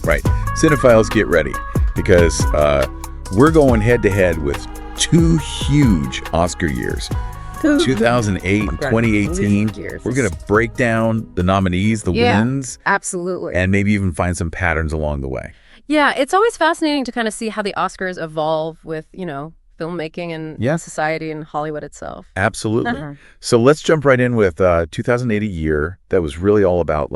Right. Cinephiles, get ready, because we're going head-to-head with two huge Oscar years. 2008 and 2018. We're going to break down the nominees, the wins. Absolutely. And maybe even find some patterns along the way. Yeah, it's always fascinating to kind of see how the Oscars evolve with, filmmaking and society and Hollywood itself. Absolutely. So let's jump right in with 2008, a year that was really all about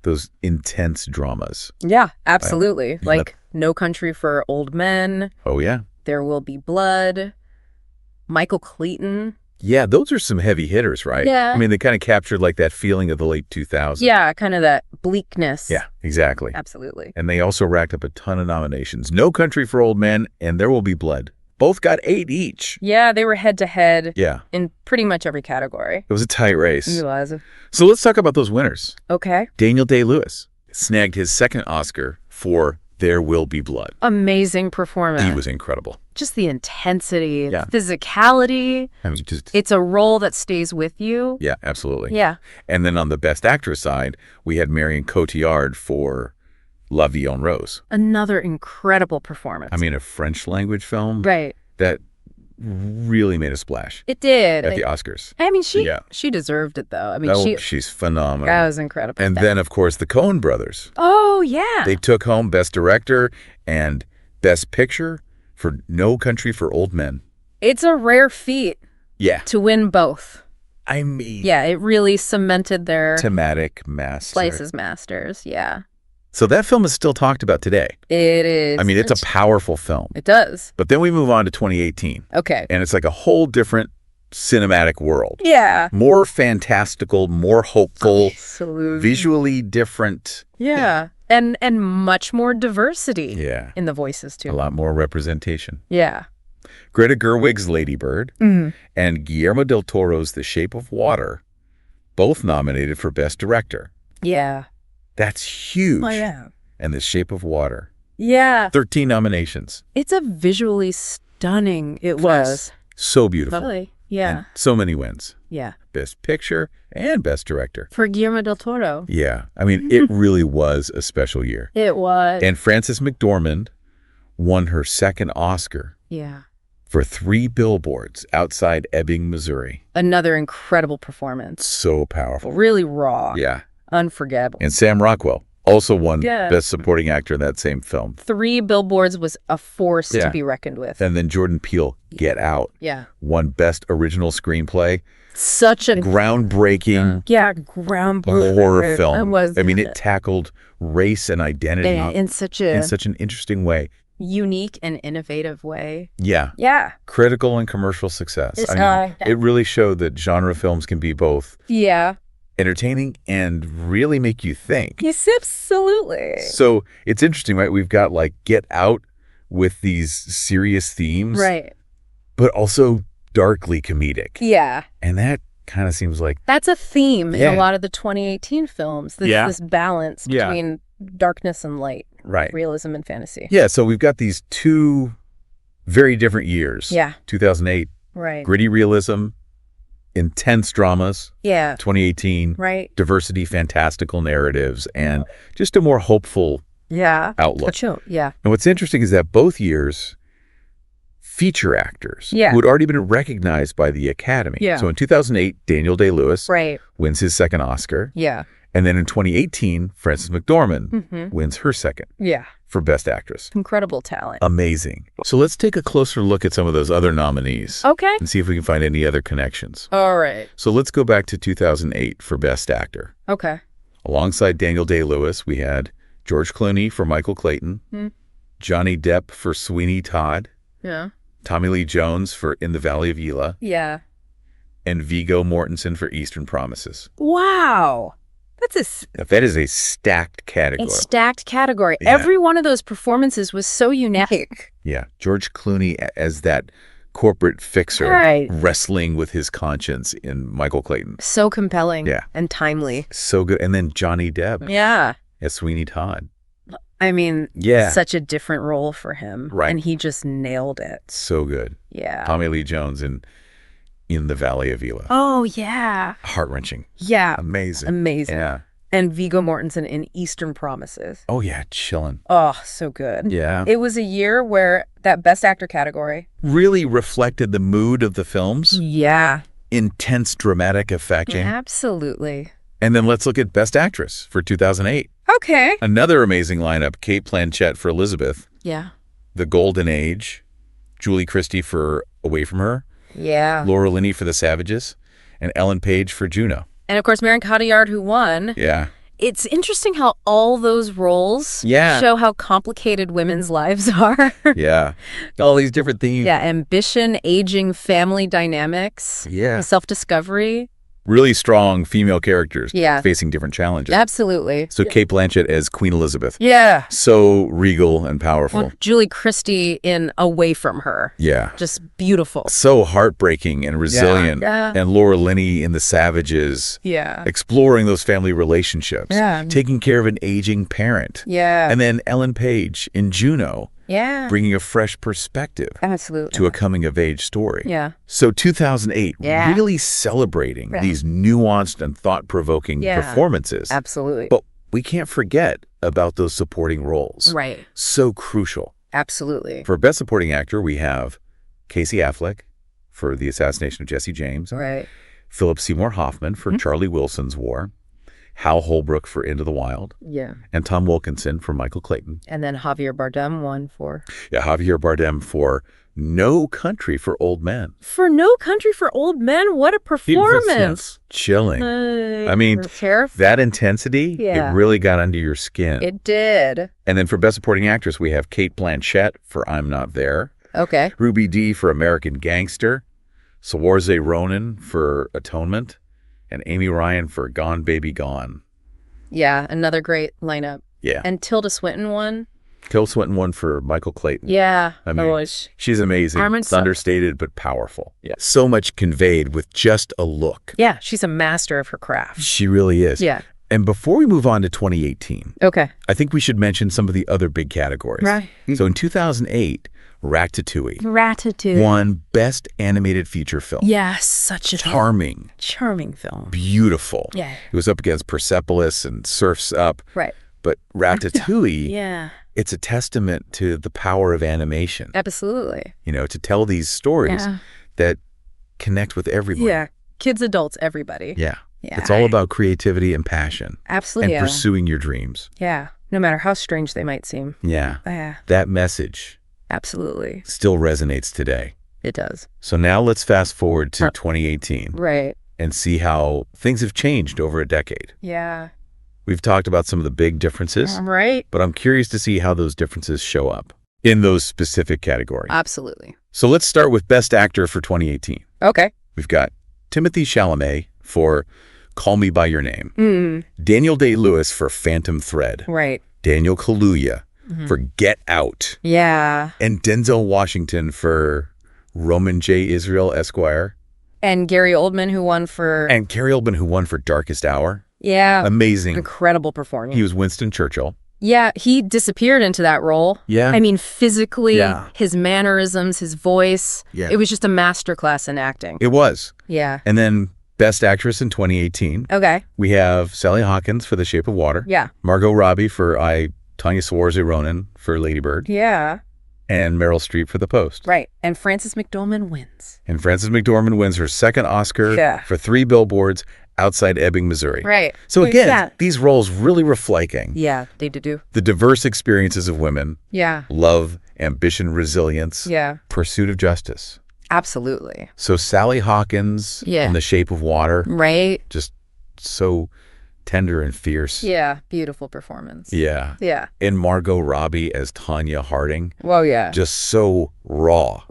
those intense dramas. Yeah, absolutely. Like No Country for Old Men. Oh, yeah. There Will Be Blood. Michael Clayton. Yeah, those are some heavy hitters, right? Yeah. I mean, they kind of captured that feeling of the late 2000s. Yeah, kind of that bleakness. Yeah, exactly. Absolutely. And they also racked up a ton of nominations. No Country for Old Men and There Will Be Blood. Both got 8 each. Yeah, they were head-to-head. Yeah. In pretty much every category. It was a tight race. It was. So let's talk about those winners. Okay. Daniel Day-Lewis snagged his second Oscar for There Will Be Blood. Amazing performance. He was incredible. Just the intensity, physicality. I mean, it's a role that stays with you. Yeah, absolutely. Yeah. And then on the Best Actress side, we had Marion Cotillard for La Vie en Rose. Another incredible performance. I mean, a French language film. Right. That really made a splash. It did. At the Oscars. I mean, she deserved it, though. I mean, she's phenomenal. That was incredible. And then, of course, the Coen brothers. Oh, yeah. They took home Best Director and Best Picture for No Country for Old Men. It's a rare feat. Yeah. To win both. I mean. Yeah, it really cemented their thematic master. Slices masters, yeah. So that film is still talked about today. It is. I mean, it's a powerful film. It does. But then we move on to 2018. Okay. And it's like a whole different cinematic world. Yeah. More fantastical, more hopeful. Absolutely. Visually different. Yeah. And much more diversity. Yeah. In the voices, too. A lot more representation. Yeah. Greta Gerwig's Lady Bird and Guillermo del Toro's The Shape of Water, both nominated for Best Director. Yeah. That's huge. Oh, yeah. And The Shape of Water. Yeah. 13 nominations. It's a visually stunning. It was. So beautiful. Totally. Yeah. And so many wins. Yeah. Best Picture and Best Director. For Guillermo del Toro. Yeah. I mean, it really was a special year. It was. And Frances McDormand won her second Oscar. Yeah. For 3 Billboards Outside Ebbing, Missouri. Another incredible performance. So powerful. Really raw. Yeah. Unforgettable. And Sam Rockwell also won Best Supporting Actor in that same film. 3 Billboards was a force to be reckoned with. And then Jordan Peele, Get Out, won Best Original Screenplay. Such a groundbreaking groundbreaking horror film. It was. I mean, it tackled race and identity in such an interesting way. Unique and innovative way. Yeah. Yeah. Critical and commercial success. I mean, it really showed that genre films can be both entertaining and really make you think. Yes, absolutely. So it's interesting, right? We've got Get Out with these serious themes. Right. But also darkly comedic. Yeah. And that kind of seems like... That's a theme in a lot of the 2018 films. This balance between darkness and light. Right. Realism and fantasy. Yeah, so we've got these two very different years. Yeah. 2008. Right. Gritty realism, intense dramas. Yeah. 2018. Right. Diversity, fantastical narratives, and just a more hopeful outlook. Yeah. And what's interesting is that both years feature actors who had already been recognized by the Academy. Yeah. So in 2008, Daniel Day-Lewis wins his second Oscar. Yeah. And then in 2018, Frances McDormand wins her second for Best Actress. Incredible talent. Amazing. So let's take a closer look at some of those other nominees. Okay. And see if we can find any other connections. All right. So let's go back to 2008 for Best Actor. Okay. Alongside Daniel Day-Lewis, we had George Clooney for Michael Clayton, Johnny Depp for Sweeney Todd, Tommy Lee Jones for In the Valley of Elah, and Viggo Mortensen for Eastern Promises. Wow. That is a stacked category. A stacked category. Yeah. Every one of those performances was so unique. Yeah. George Clooney as that corporate fixer wrestling with his conscience in Michael Clayton. So compelling and timely. So good. And then Johnny Depp as Sweeney Todd. I mean, such a different role for him. Right. And he just nailed it. So good. Yeah. Tommy Lee Jones in the Valley of Elah. Oh, yeah. Heart-wrenching. Yeah. Amazing. Amazing. Yeah. And Viggo Mortensen in Eastern Promises. Oh, yeah, chillin'. Oh, so good. Yeah. It was a year where that Best Actor category really reflected the mood of the films. Yeah. Intense dramatic effect. Absolutely. And then let's look at Best Actress for 2008. Okay. Another amazing lineup. Cate Blanchett for Elizabeth. Yeah. The Golden Age. Julie Christie for Away From Her. Yeah. Laura Linney for The Savages. And Ellen Page for Juno. And of course, Marion Cotillard, who won. Yeah. It's interesting how all those roles show how complicated women's lives are. Yeah. All these different themes. Yeah. Ambition, aging, family dynamics. Yeah. Self-discovery. Really strong female characters Yeah. facing different challenges. Absolutely. So Cate Blanchett as Queen Elizabeth. Yeah. So regal and powerful. Well, Julie Christie in Away From Her. Yeah. Just beautiful. So heartbreaking and resilient. Yeah. And Laura Linney in The Savages. Yeah. Exploring those family relationships. Yeah. Taking care of an aging parent. Yeah. And then Ellen Page in Juno. Yeah. Bringing a fresh perspective Absolutely. to a coming-of-age story. Yeah. So 2008, Yeah. really celebrating these nuanced and thought-provoking performances. Absolutely. But we can't forget about those supporting roles. Right. So crucial. Absolutely. For Best Supporting Actor, we have Casey Affleck for The Assassination of Jesse James. Right. Philip Seymour Hoffman for Charlie Wilson's War. Hal Holbrook for Into the Wild. Yeah. And Tom Wilkinson for Michael Clayton. And then Javier Bardem won for... Yeah, Javier Bardem for No Country for Old Men. For No Country for Old Men? What a performance. Chilling. I mean, that intensity, it really got under your skin. It did. And then for Best Supporting Actress, we have Cate Blanchett for I'm Not There. Okay. Ruby Dee for American Gangster. Saoirse Ronan for Atonement. And Amy Ryan for Gone Baby Gone. Yeah, another great lineup. Yeah. And Tilda Swinton won. Tilda Swinton won for Michael Clayton. Yeah. I mean, she's amazing. It's understated but powerful. Yeah. So much conveyed with just a look. Yeah, she's a master of her craft. She really is. Yeah. And before we move on to 2018, okay, I think we should mention some of the other big categories. Right. So in 2008, Ratatouille won Best Animated Feature Film. Yeah, such a charming film. Beautiful. Yeah. It was up against Persepolis and Surf's Up. Right. But Ratatouille, it's a testament to the power of animation. Absolutely. You know, to tell these stories that connect with everyone. Yeah. Kids, adults, everybody. Yeah. It's all about creativity and passion. Absolutely. And pursuing your dreams. Yeah. No matter how strange they might seem. Yeah. Yeah. That message. Absolutely. Still resonates today. It does. So now let's fast forward to 2018. Right. And see how things have changed over a decade. Yeah. We've talked about some of the big differences. Right. But I'm curious to see how those differences show up in those specific categories. Absolutely. So let's start with Best Actor for 2018. Okay. We've got Timothée Chalamet for Call Me By Your Name. Daniel Day-Lewis for Phantom Thread. Right. Daniel Kaluuya for Get Out. Yeah. And Denzel Washington for Roman J. Israel, Esquire. And Gary Oldman, who won for... And Gary Oldman, who won for Darkest Hour. Yeah. Amazing. Incredible performance. He was Winston Churchill. Yeah, he disappeared into that role. Yeah. I mean, physically, his mannerisms, his voice. Yeah. It was just a masterclass in acting. It was. Yeah. And then Best Actress in 2018. Okay. We have Sally Hawkins for The Shape of Water. Yeah. Margot Robbie for Tanya Saoirse Ronan for Lady Bird. Yeah. And Meryl Streep for The Post. Right. And Frances McDormand wins. And Frances McDormand wins her second Oscar for 3 Billboards Outside Ebbing, Missouri. Right. So again, these roles really reflecting they do. the diverse experiences of women. Yeah. Love, ambition, resilience. Yeah. Pursuit of justice. Absolutely. So Sally Hawkins in The Shape of Water. Right. Just so tender and fierce. Yeah. Beautiful performance. Yeah. Yeah. And Margot Robbie as Tanya Harding. Well, yeah. Just so raw.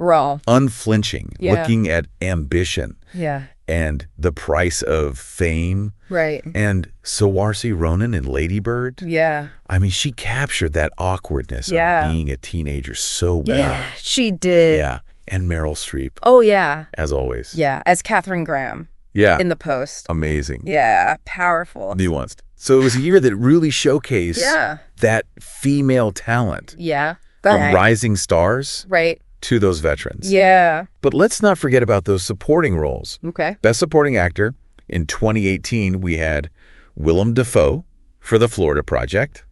Unflinching. Looking at ambition. Yeah. And the price of fame. Right. And Saoirse Ronan in Lady Bird. Yeah. I mean, she captured that awkwardness of being a teenager so well. Yeah, she did. Yeah. And Meryl Streep. Oh, yeah. As always. Yeah, as Katharine Graham. Yeah. In The Post. Amazing. Yeah, powerful. Nuanced. So it was a year that really showcased that female talent. Yeah. From rising stars. Right. To those veterans. Yeah. But let's not forget about those supporting roles. Okay. Best Supporting Actor. In 2018, we had Willem Dafoe for The Florida Project.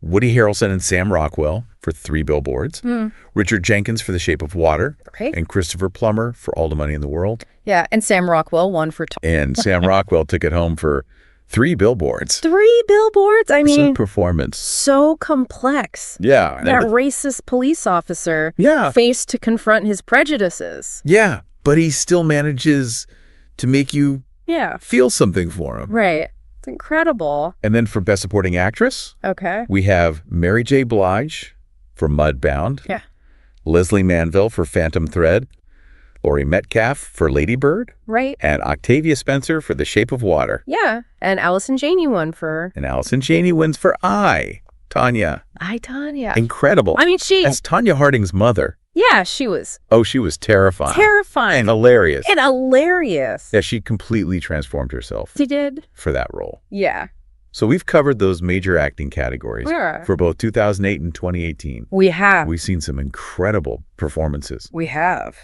Woody Harrelson and Sam Rockwell for 3 Billboards. Richard Jenkins for The Shape of Water. Right. And Christopher Plummer for All the Money in the World. Yeah, and Sam Rockwell won for... And Sam Rockwell took it home for 3 Billboards. 3 Billboards? I mean... performance. So complex. Yeah. That racist police officer faced to confront his prejudices. Yeah, but he still manages to make you feel something for him. Right. It's incredible. And then for Best Supporting Actress, we have Mary J. Blige for Mudbound. Yeah. Leslie Manville for Phantom Thread. Laurie Metcalf for Lady Bird. Right. And Octavia Spencer for The Shape of Water. Yeah. And Allison Janney won for... And Allison Janney wins for Tanya. Tanya. Incredible. I mean, That's Tanya Harding's mother. Yeah, she was... Oh, she was terrifying. Terrifying. And hilarious. Yeah, she completely transformed herself. She did. For that role. Yeah. So we've covered those major acting categories for both 2008 and 2018. We have. We've seen some incredible performances. We have.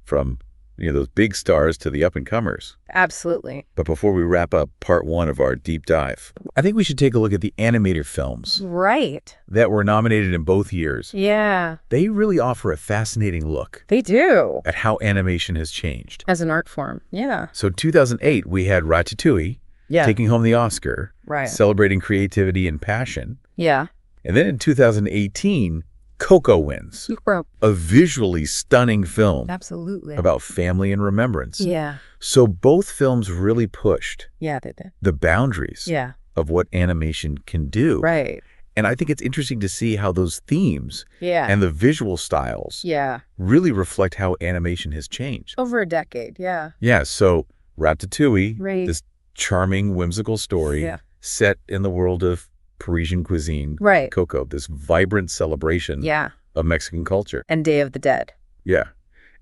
From, those big stars to the up-and-comers. Absolutely. But before we wrap up part 1 of our deep dive, I think we should take a look at the animated films. Right. That were nominated in both years. Yeah. They really offer a fascinating look. They do. At how animation has changed. As an art form. Yeah. So 2008, we had Ratatouille taking home the Oscar. Right. Celebrating creativity and passion. Yeah. And then in 2018, Coco wins. A visually stunning film. Absolutely. About family and remembrance. Yeah. So both films really pushed they did. The boundaries of what animation can do. Right. And I think it's interesting to see how those themes and the visual styles really reflect how animation has changed. Over a decade, Yeah, so Ratatouille, this charming, whimsical story set in the world of Parisian cuisine. Right. Coco, this vibrant celebration of Mexican culture. And Day of the Dead. Yeah.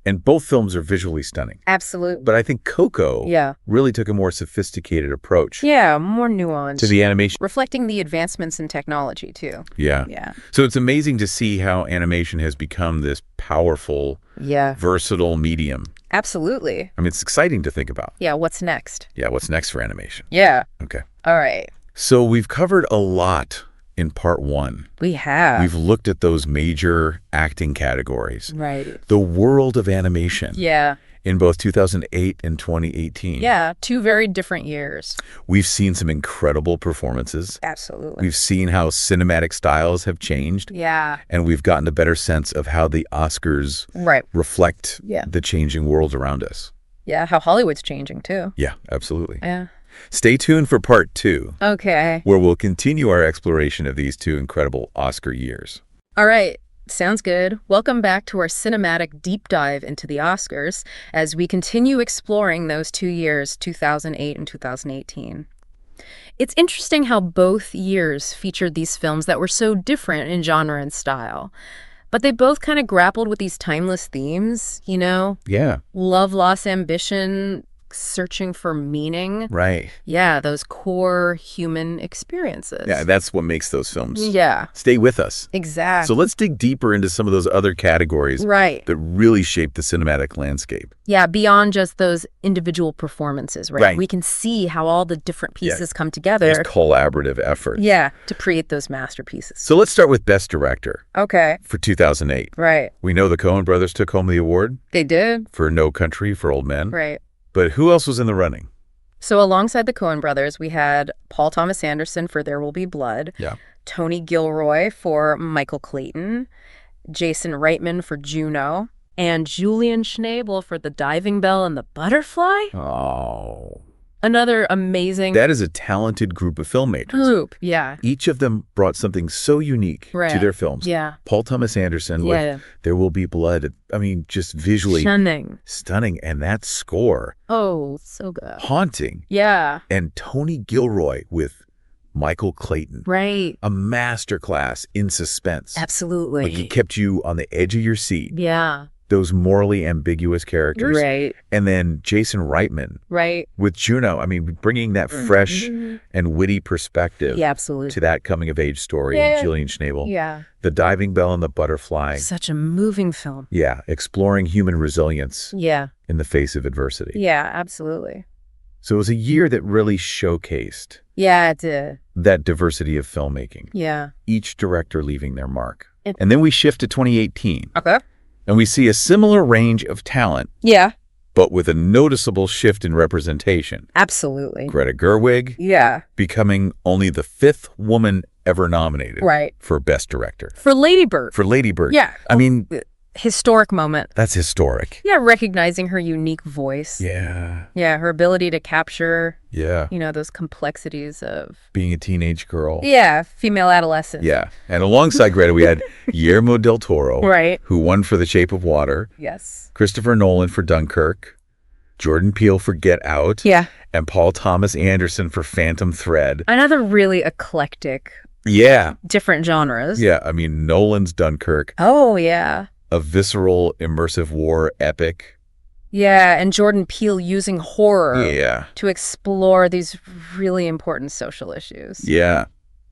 And both films are visually stunning. Absolutely. But I think Coco really took a more sophisticated approach. Yeah, more nuanced. To the animation. Reflecting the advancements in technology, too. Yeah. So it's amazing to see how animation has become this powerful, versatile medium. Absolutely. I mean, it's exciting to think about. Yeah, what's next? Yeah, what's next for animation? Yeah. Okay. All right. So we've covered a lot in part 1. We have. We've looked at those major acting categories. Right. The world of animation. Yeah. In both 2008 and 2018. Yeah, 2 very different years. We've seen some incredible performances. Absolutely. We've seen how cinematic styles have changed. Yeah. And we've gotten a better sense of how the Oscars reflect the changing world around us. Yeah, how Hollywood's changing, too. Yeah, absolutely. Yeah. Stay tuned for part 2. Okay. Where we'll continue our exploration of these 2 incredible Oscar years. All right. Sounds good. Welcome back to our cinematic deep dive into the Oscars as we continue exploring those 2 years, 2008 and 2018. It's interesting how both years featured these films that were so different in genre and style. But they both kind of grappled with these timeless themes, Yeah. Love, loss, ambition, searching for meaning. Right. Yeah, those core human experiences. Yeah, that's what makes those films. Yeah. Stay with us. Exactly. So let's dig deeper into some of those other categories that really shape the cinematic landscape. Yeah, beyond just those individual performances, right? We can see how all the different pieces come together. There's collaborative effort. Yeah, to create those masterpieces. So let's start with Best Director. Okay. For 2008. Right. We know the Coen brothers took home the award. They did. For No Country for Old Men. Right. But who else was in the running? So alongside the Coen brothers, we had Paul Thomas Anderson for There Will Be Blood. Yeah. Tony Gilroy for Michael Clayton. Jason Reitman for Juno. And Julian Schnabel for The Diving Bell and the Butterfly. Oh. Another amazing... That is a talented group of filmmakers. Yeah. Each of them brought something so unique to their films. Yeah. Paul Thomas Anderson with There Will Be Blood. I mean, just visually... Stunning. And that score... Oh, so good. Haunting. Yeah. And Tony Gilroy with Michael Clayton. Right. A masterclass in suspense. Absolutely. Like he kept you on the edge of your seat. Yeah. Those morally ambiguous characters. Right. And then Jason Reitman. Right. With Juno. I mean, bringing that fresh and witty perspective. Yeah, absolutely. To that coming-of-age story. Yeah. Julian Schnabel. Yeah. The Diving Bell and the Butterfly. Such a moving film. Yeah. Exploring human resilience. Yeah. In the face of adversity. Yeah, absolutely. So it was a year that really showcased. Yeah, it did. that diversity of filmmaking. Yeah. Each director leaving their mark. And then we shift to 2018. Okay. And we see a similar range of talent. Yeah. But with a noticeable shift in representation. Absolutely. Greta Gerwig. Yeah. Becoming only the 5th woman ever nominated. Right. For Best Director. For Lady Bird. For Lady Bird. Yeah. I mean... Historic moment. That's historic. Yeah, recognizing her unique voice. Yeah. Yeah, her ability to capture, yeah, those complexities of... being a teenage girl. Yeah, female adolescent. Yeah. And alongside Greta, we had Guillermo del Toro. Right. Who won for The Shape of Water. Yes. Christopher Nolan for Dunkirk. Jordan Peele for Get Out. Yeah. And Paul Thomas Anderson for Phantom Thread. Another really eclectic... Yeah. Different genres. Yeah, I mean, Nolan's Dunkirk. Oh, yeah. A visceral, immersive war epic. Yeah, and Jordan Peele using horror to explore these really important social issues. Yeah.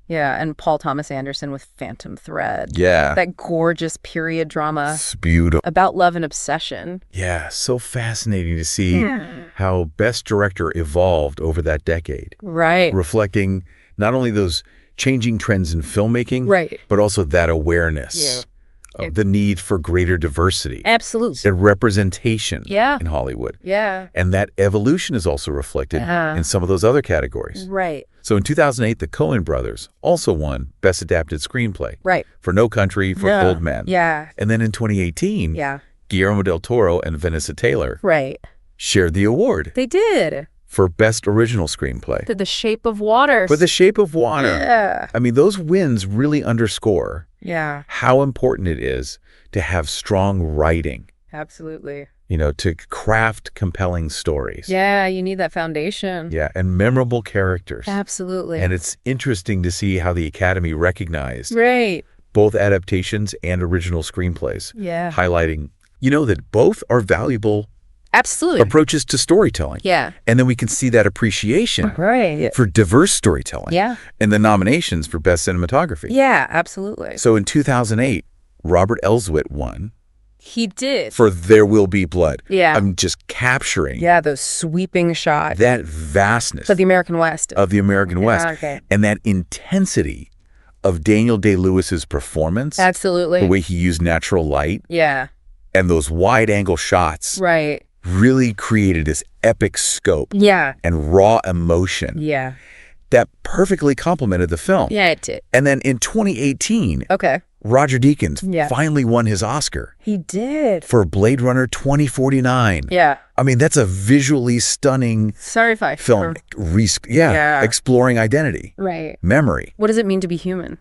Yeah, and Paul Thomas Anderson with Phantom Thread. Yeah. That gorgeous period drama. It's beautiful. About love and obsession. Yeah, so fascinating to see how Best Director evolved over that decade. Right. Reflecting not only those changing trends in filmmaking, but also that awareness of the need for greater diversity. Absolutely. And representation in Hollywood. Yeah. And that evolution is also reflected in some of those other categories. Right. So in 2008, the Coen brothers also won Best Adapted Screenplay. Right. For No Country for Old Men. Yeah. And then in 2018, Guillermo del Toro and Vanessa Taylor shared the award. They did. For Best Original Screenplay. The Shape of Water. For The Shape of Water. Yeah. I mean, those wins really underscore how important it is to have strong writing. Absolutely. To craft compelling stories. Yeah, you need that foundation. Yeah, and memorable characters. Absolutely. And it's interesting to see how the Academy recognized both adaptations and original screenplays. Yeah. Highlighting, that both are valuable approaches to storytelling. Yeah. And then we can see that appreciation for diverse storytelling. Yeah. And the nominations for Best Cinematography. Yeah, absolutely. So in 2008, Robert Elswit won. He did. For There Will Be Blood. Yeah. I'm just capturing. Yeah, those sweeping shots. That vastness. Of the American West. Of the American West. Okay. And that intensity of Daniel Day-Lewis's performance. Absolutely. The way he used natural light. Yeah. And those wide-angle shots. Right. Really created this epic scope. Yeah. And raw emotion. Yeah. That perfectly complemented the film. Yeah, it did. And then in 2018, Roger Deakins finally won his Oscar. He did. For Blade Runner 2049. Yeah. I mean, that's a visually stunning film. Exploring identity. Right. Memory. What does it mean to be human?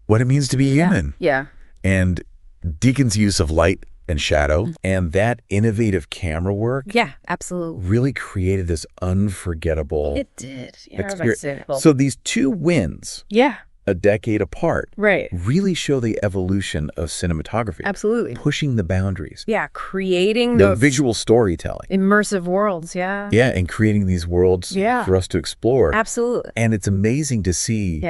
What it means to be human. Yeah. And Deakins' use of light and shadow and that innovative camera work. Yeah, absolutely. Really created this unforgettable experience. So these two wins. Yeah. A decade apart. Right. Really show the evolution of cinematography. Absolutely. Pushing the boundaries. Yeah, creating the visual storytelling. Immersive worlds, yeah. Yeah, and creating these worlds for us to explore. Absolutely. And it's amazing to see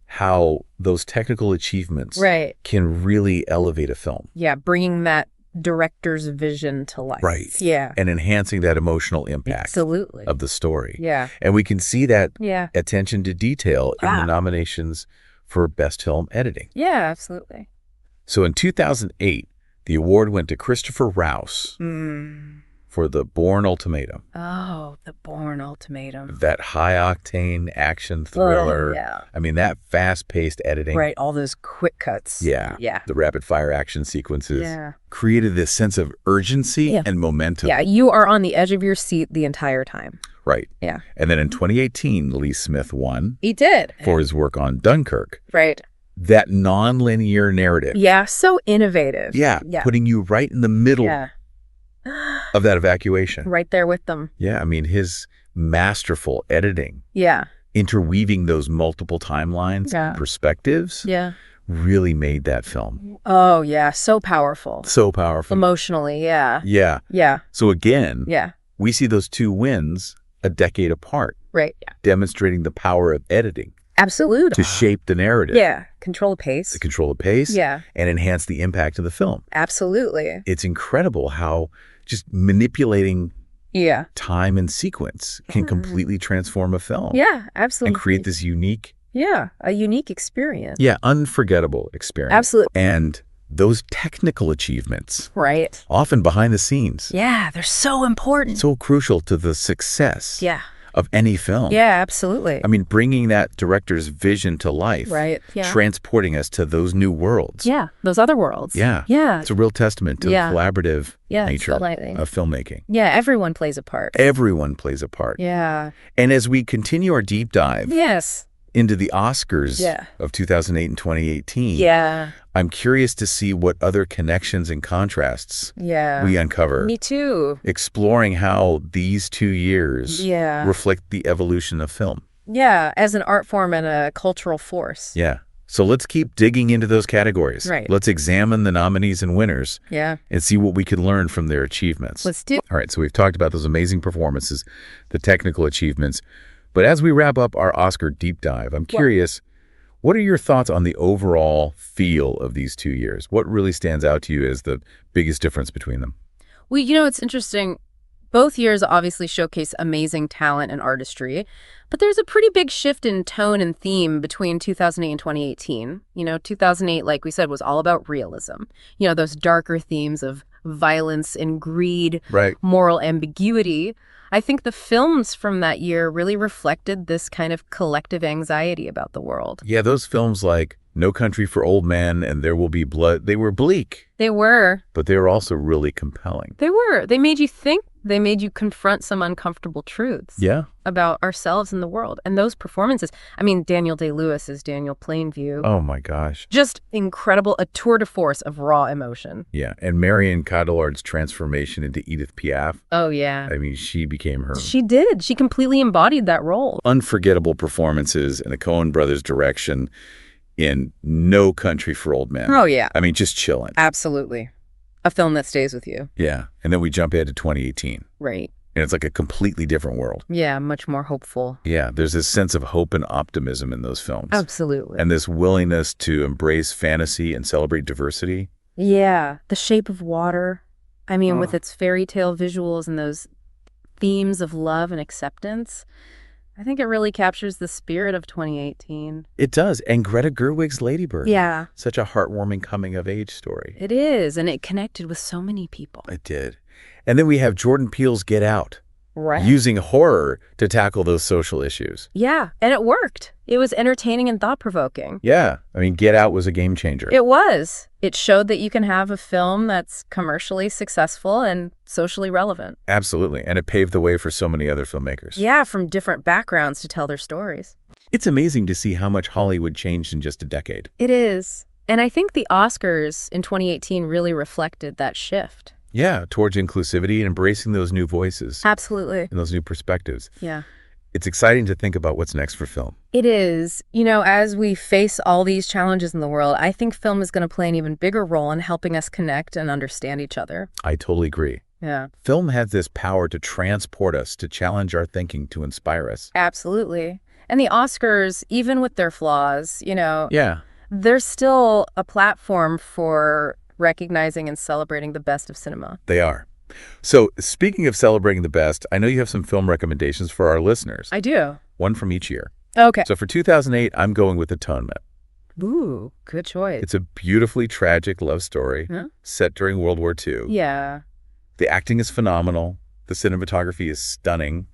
how those technical achievements can really elevate a film. Yeah, bringing that director's vision to life. Right. Yeah. And enhancing that emotional impact of the story. Yeah. And we can see that attention to detail in the nominations for Best Film Editing. Yeah, absolutely. So in 2008, the award went to Christopher Rouse for The Bourne Ultimatum. Oh, The Bourne Ultimatum. That high-octane action thriller. Oh, yeah. I mean, that fast-paced editing. Right, all those quick cuts. Yeah. Yeah. The rapid-fire action sequences. Created this sense of urgency and momentum. Yeah, you are on the edge of your seat the entire time. Right. Yeah. And then in 2018, Lee Smith won. He did. For his work on Dunkirk. Right. That non-linear narrative. Yeah, so innovative. Yeah. Putting you right in the middle of that evacuation. Right there with them. Yeah, I mean, his masterful editing. Yeah. Interweaving those multiple timelines, perspectives. Yeah. Really made that film. Oh, yeah. So powerful. So powerful. Emotionally, yeah. Yeah. Yeah. So again, yeah, we see those two wins a decade apart. Right. Yeah. Demonstrating the power of editing. Absolutely. To shape the narrative. Yeah. Control the pace. To control the pace. Yeah. And enhance the impact of the film. Absolutely. It's incredible how just manipulating time and sequence can completely transform a film. Yeah, absolutely. And create this unique Yeah, a unique experience. Yeah, unforgettable experience. Absolutely. And those technical achievements. Right. Often behind the scenes. Yeah, they're so important. So crucial to the success of any film. Yeah, absolutely. I mean, bringing that director's vision to life. Right. Yeah. Transporting us to those new worlds. Yeah, those other worlds. Yeah. Yeah. It's a real testament to the collaborative nature of filmmaking. Yeah, everyone plays a part. Everyone plays a part. Yeah. And as we continue our deep dive into the Oscars of 2008 and 2018, I'm curious to see what other connections and contrasts we uncover. Me too. Exploring how these 2 years reflect the evolution of film. Yeah, as an art form and a cultural force. Yeah. So let's keep digging into those categories. Right. Let's examine the nominees and winners and see what we can learn from their achievements. Let's do it. All right, so we've talked about those amazing performances, the technical achievements. But as we wrap up our Oscar deep dive, I'm curious, what are your thoughts on the overall feel of these 2 years? What really stands out to you as the biggest difference between them? Well, it's interesting. Both years obviously showcase amazing talent and artistry, but there's a pretty big shift in tone and theme between 2008 and 2018. 2008, like we said, was all about realism. Those darker themes of violence and greed, moral ambiguity. I think the films from that year really reflected this kind of collective anxiety about the world. Yeah, those films like No Country for Old Men and There Will Be Blood, they were bleak. They were. But they were also really compelling. They were. They made you think. They made you confront some uncomfortable truths about ourselves and the world. And those performances, I mean, Daniel Day-Lewis as Daniel Plainview. Oh, my gosh. Just incredible, a tour de force of raw emotion. Yeah, and Marion Cotillard's transformation into Edith Piaf. Oh, yeah. I mean, she became her. She did. She completely embodied that role. Unforgettable performances in the Coen brothers' direction in No Country for Old Men. Oh, yeah. I mean, just chilling. Absolutely. A film that stays with you. Yeah. And then we jump ahead to 2018. Right. And it's like a completely different world. Yeah, much more hopeful. Yeah, there's this sense of hope and optimism in those films. Absolutely. And this willingness to embrace fantasy and celebrate diversity. Yeah, The Shape of Water. I mean, with its fairy tale visuals and those themes of love and acceptance, I think it really captures the spirit of 2018. It does. And Greta Gerwig's Lady Bird. Yeah. Such a heartwarming coming-of-age story. It is, and it connected with so many people. It did. And then we have Jordan Peele's Get Out. Right. Using horror to tackle those social issues. Yeah, and it worked. It was entertaining and thought-provoking. Yeah. I mean, Get Out was a game changer. It was. It showed that you can have a film that's commercially successful and socially relevant. Absolutely. And it paved the way for so many other filmmakers. Yeah, from different backgrounds to tell their stories. It's amazing to see how much Hollywood changed in just a decade. It is. And I think the Oscars in 2018 really reflected that shift. Yeah, towards inclusivity and embracing those new voices. Absolutely. And those new perspectives. Yeah. It's exciting to think about what's next for film. It is. As we face all these challenges in the world, I think film is going to play an even bigger role in helping us connect and understand each other. I totally agree. Yeah. Film has this power to transport us, to challenge our thinking, to inspire us. Absolutely. And the Oscars, even with their flaws, Yeah. they're still a platform for recognizing and celebrating the best of cinema. They are. So speaking of celebrating the best, I know you have some film recommendations for our listeners. I do. One from each year. Okay. So for 2008, I'm going with Atonement. Ooh, good choice. It's a beautifully tragic love story set during World War II. Yeah. The acting is phenomenal. The cinematography is stunning.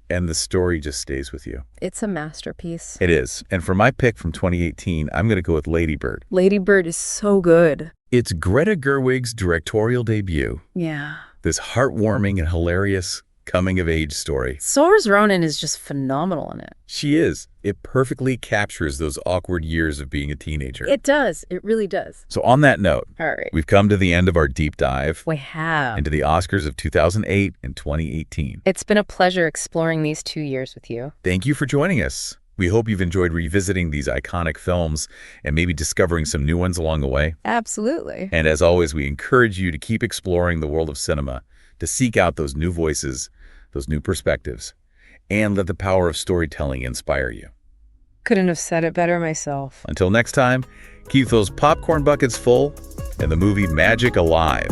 And the story just stays with you. It's a masterpiece. It is. And for my pick from 2018, I'm going to go with Lady Bird. Lady Bird is so good. It's Greta Gerwig's directorial debut. Yeah. This heartwarming and hilarious coming-of-age story. Saoirse Ronan is just phenomenal in it. She is. It perfectly captures those awkward years of being a teenager. It does. It really does. So on that note, all right, we've come to the end of our deep dive. We have. Into the Oscars of 2008 and 2018. It's been a pleasure exploring these 2 years with you. Thank you for joining us. We hope you've enjoyed revisiting these iconic films and maybe discovering some new ones along the way. Absolutely. And as always, we encourage you to keep exploring the world of cinema, to seek out those new voices, those new perspectives, and let the power of storytelling inspire you. Couldn't have said it better myself. Until next time, keep those popcorn buckets full and the movie magic alive.